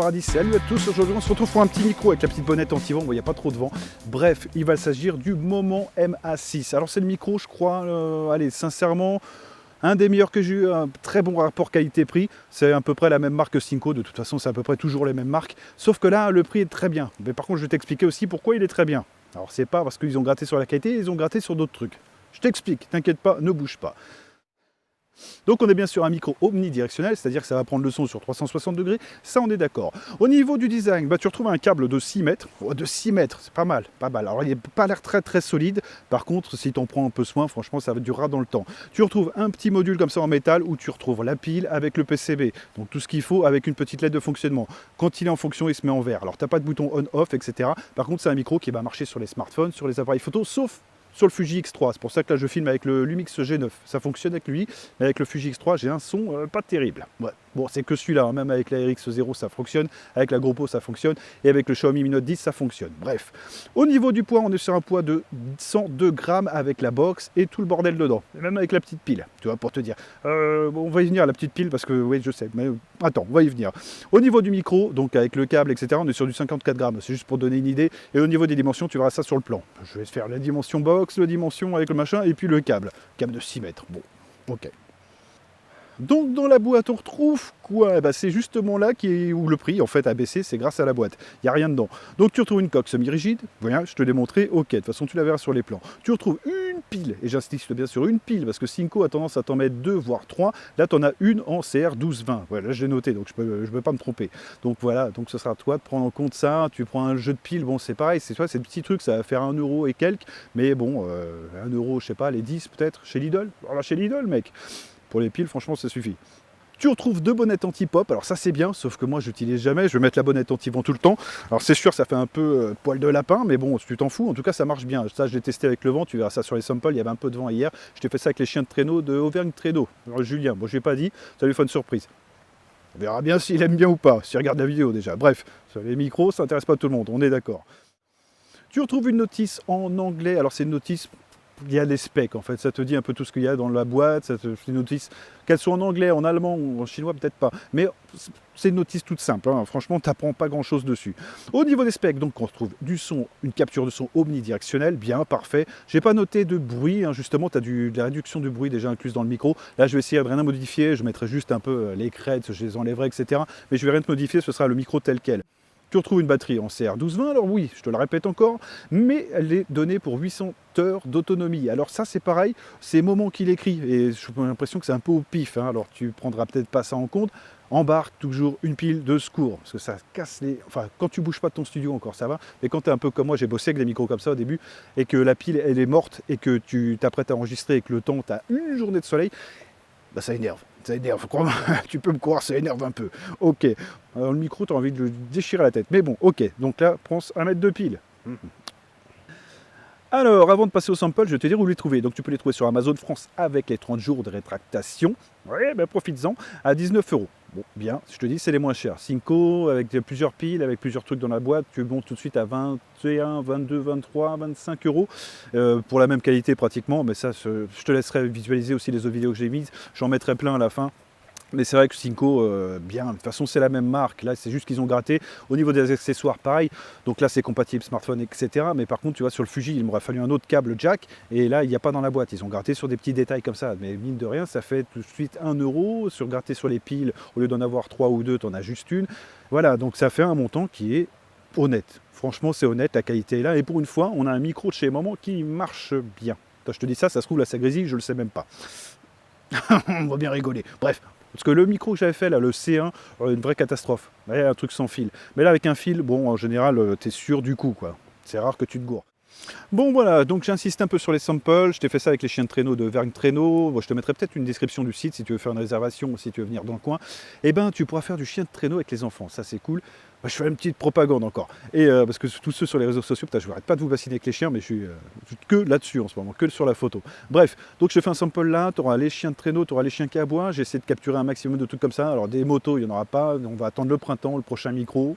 paradis, salut à tous. Aujourd'hui on se retrouve pour un petit micro avec la petite bonnette anti-vent, bon, il n'y a pas trop de vent. Bref, il va s'agir du Moment MA6. Alors c'est le micro, je crois, allez, sincèrement, un des meilleurs que j'ai eu, un très bon rapport qualité-prix. C'est à peu près la même marque que Synco, de toute façon c'est à peu près toujours les mêmes marques. Sauf que là, le prix est très bien. Mais par contre, je vais t'expliquer aussi pourquoi il est très bien. Alors c'est pas parce qu'ils ont gratté sur la qualité, ils ont gratté sur d'autres trucs. Je t'explique, t'inquiète pas, ne bouge pas. Donc on est bien sur un micro omnidirectionnel, c'est-à-dire que ça va prendre le son sur 360 degrés, ça on est d'accord. Au niveau du design, tu retrouves un câble de 6 mètres, de 6 mètres, c'est pas mal, pas mal. Alors il n'a pas l'air très solide, par contre si tu en prends un peu soin, franchement ça durera dans le temps. Tu retrouves un petit module comme ça en métal où tu retrouves la pile avec le PCB, donc tout ce qu'il faut avec une petite LED de fonctionnement. Quand il est en fonction, il se met en vert. Alors tu n'as pas de bouton on-off, etc. Par contre c'est un micro qui va marcher sur les smartphones, sur les appareils photo, sauf sur le Fuji X3, c'est pour ça que là je filme avec le Lumix G9, ça fonctionne avec lui, mais avec le Fuji X3 j'ai un son pas terrible. Ouais. Bon c'est que celui-là, hein. Même avec la RX0 ça fonctionne, avec la GoPro ça fonctionne, et avec le Xiaomi Mi Note 10 ça fonctionne. Bref, au niveau du poids on est sur un poids de 102 grammes avec la box et tout le bordel dedans, et même avec la petite pile, tu vois, pour te dire. Bon, on va y venir la petite pile parce que oui je sais, mais attends, on va y venir. Au niveau du micro, donc avec le câble etc, on est sur du 54 grammes, c'est juste pour donner une idée, et au niveau des dimensions tu verras ça sur le plan. Je vais faire la dimension box, la dimension avec le machin, et puis le câble de 6 mètres, bon, ok. Donc dans la boîte on retrouve quoi? C'est justement là où le prix en fait a baissé, c'est grâce à la boîte, il n'y a rien dedans. Donc tu retrouves une coque semi-rigide, voilà, je te l'ai montré, ok, de toute façon tu la verras sur les plans. Tu retrouves une pile, et j'insiste bien sur une pile, parce que Synco a tendance à t'en mettre 2 voire 3, là tu en as une en CR1220, voilà, là je l'ai noté, donc je peux pas me tromper. Donc voilà, donc ce sera à toi de prendre en compte ça, tu prends un jeu de piles, bon c'est pareil, c'est le petit truc, ça va faire 1 euro et quelques, mais bon, 1 euro, je sais pas, les 10 peut-être, chez Lidl, alors là chez Lidl mec. Pour les piles, franchement, ça suffit. Tu retrouves 2 bonnettes anti-pop, alors ça c'est bien, sauf que moi je n'utilise jamais, je vais mettre la bonnette anti-vent tout le temps. Alors c'est sûr, ça fait un peu poil de lapin, mais bon, tu t'en fous, en tout cas ça marche bien. Ça je l'ai testé avec le vent, tu verras ça sur les samples, il y avait un peu de vent hier. Je t'ai fait ça avec les chiens de traîneau de Auvergne Traîneau. Alors Julien, bon je lui ai pas dit, ça lui fait une surprise. On verra bien s'il aime bien ou pas, s'il regarde la vidéo déjà. Bref, sur les micros, ça n'intéresse pas tout le monde, on est d'accord. Tu retrouves une notice en anglais, alors c'est une notice... Il y a des specs en fait, ça te dit un peu tout ce qu'il y a dans la boîte, ça te fait une notice, qu'elle soit en anglais, en allemand ou en chinois peut-être pas, mais c'est une notice toute simple, hein. Franchement tu n'apprends pas grand chose dessus. Au niveau des specs, donc on retrouve du son, une capture de son omnidirectionnelle, bien, parfait. J'ai pas noté de bruit, hein. Justement tu as de la réduction du bruit déjà incluse dans le micro, là je vais essayer de rien modifier, je mettrai juste un peu les crêtes, je les enlèverai etc, mais je vais rien te modifier, ce sera le micro tel quel. Tu retrouves une batterie en CR1220, alors oui, je te le répète encore, mais elle est donnée pour 800 heures d'autonomie. Alors ça c'est pareil, c'est Moment qu'il écrit, et j'ai l'impression que c'est un peu au pif, hein. Alors tu prendras peut-être pas ça en compte. Embarque toujours une pile de secours, parce que ça casse les... Enfin, quand tu bouges pas de ton studio encore, ça va, mais quand tu es un peu comme moi, j'ai bossé avec des micros comme ça au début, et que la pile, elle est morte, et que tu t'apprêtes à enregistrer, et que le temps, tu as une journée de soleil, ça énerve. Ça énerve, crois-moi, tu peux me croire, ça énerve un peu. Ok, alors le micro, tu as envie de le déchirer la tête. Mais bon, ok, donc là, pense 1 mètre de pile. Alors, avant de passer au sample, je vais te dire où les trouver. Donc tu peux les trouver sur Amazon France avec les 30 jours de rétractation. Ouais, profites-en, à 19 €. Bon, bien, je te dis, c'est les moins chers. Synco, avec plusieurs piles, avec plusieurs trucs dans la boîte, tu montes tout de suite à 21, 22, 23, 25 € pour la même qualité pratiquement. Mais ça, je te laisserai visualiser aussi les autres vidéos que j'ai mises. J'en mettrai plein à la fin. Mais c'est vrai que Synco, bien, de toute façon c'est la même marque, là c'est juste qu'ils ont gratté. Au niveau des accessoires, pareil, donc là c'est compatible smartphone, etc. Mais par contre, tu vois, sur le Fuji, il m'aurait fallu un autre câble jack, et là il n'y a pas dans la boîte. Ils ont gratté sur des petits détails comme ça, mais mine de rien, ça fait tout de suite 1 €, sur gratter sur les piles, au lieu d'en avoir 3 ou 2, tu en as juste une. Voilà, donc ça fait un montant qui est honnête. Franchement c'est honnête, la qualité est là, et pour une fois, on a un micro de chez Moment qui marche bien. Toi, je te dis ça se trouve là ça grésille, je le sais même pas. On va bien rigoler. Bref. Parce que le micro que j'avais fait là, le C1, une vraie catastrophe. Ouais, un truc sans fil. Mais là avec un fil, bon en général, tu es sûr du coup quoi. C'est rare que tu te gourres. Bon voilà, donc j'insiste un peu sur les samples, je t'ai fait ça avec les chiens de traîneau de Auvergne Traîneau, bon, je te mettrai peut-être une description du site si tu veux faire une réservation ou si tu veux venir dans le coin. Et ben tu pourras faire du chien de traîneau avec les enfants, ça c'est cool. Je fais une petite propagande encore. Et parce que tous ceux sur les réseaux sociaux, putain, je n'arrête pas de vous vacciner avec les chiens, mais je suis que là-dessus en ce moment, que sur la photo. Bref, donc je te fais un sample là, tu auras les chiens de traîneau, tu auras les chiens qui aboient, j'essaie de capturer un maximum de trucs comme ça. Alors des motos, il n'y en aura pas, on va attendre le printemps, le prochain micro.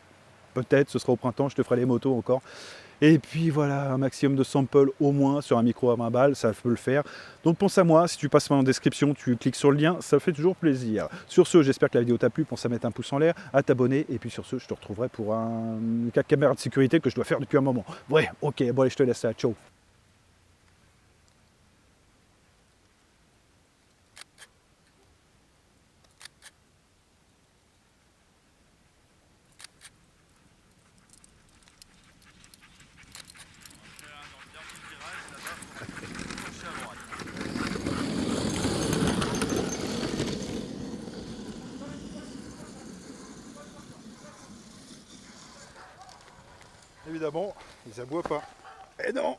Peut-être, ce sera au printemps, je te ferai les motos encore. Et puis voilà, un maximum de samples au moins sur un micro à 20 balles, ça peut le faire. Donc pense à moi, si tu passes en description, tu cliques sur le lien, ça fait toujours plaisir. Sur ce, j'espère que la vidéo t'a plu, pense à mettre un pouce en l'air, à t'abonner, et puis sur ce, je te retrouverai pour une caméra de sécurité que je dois faire depuis un moment. Ouais, ok, bon allez, je te laisse là, ciao. Évidemment, ils aboient pas. Eh non.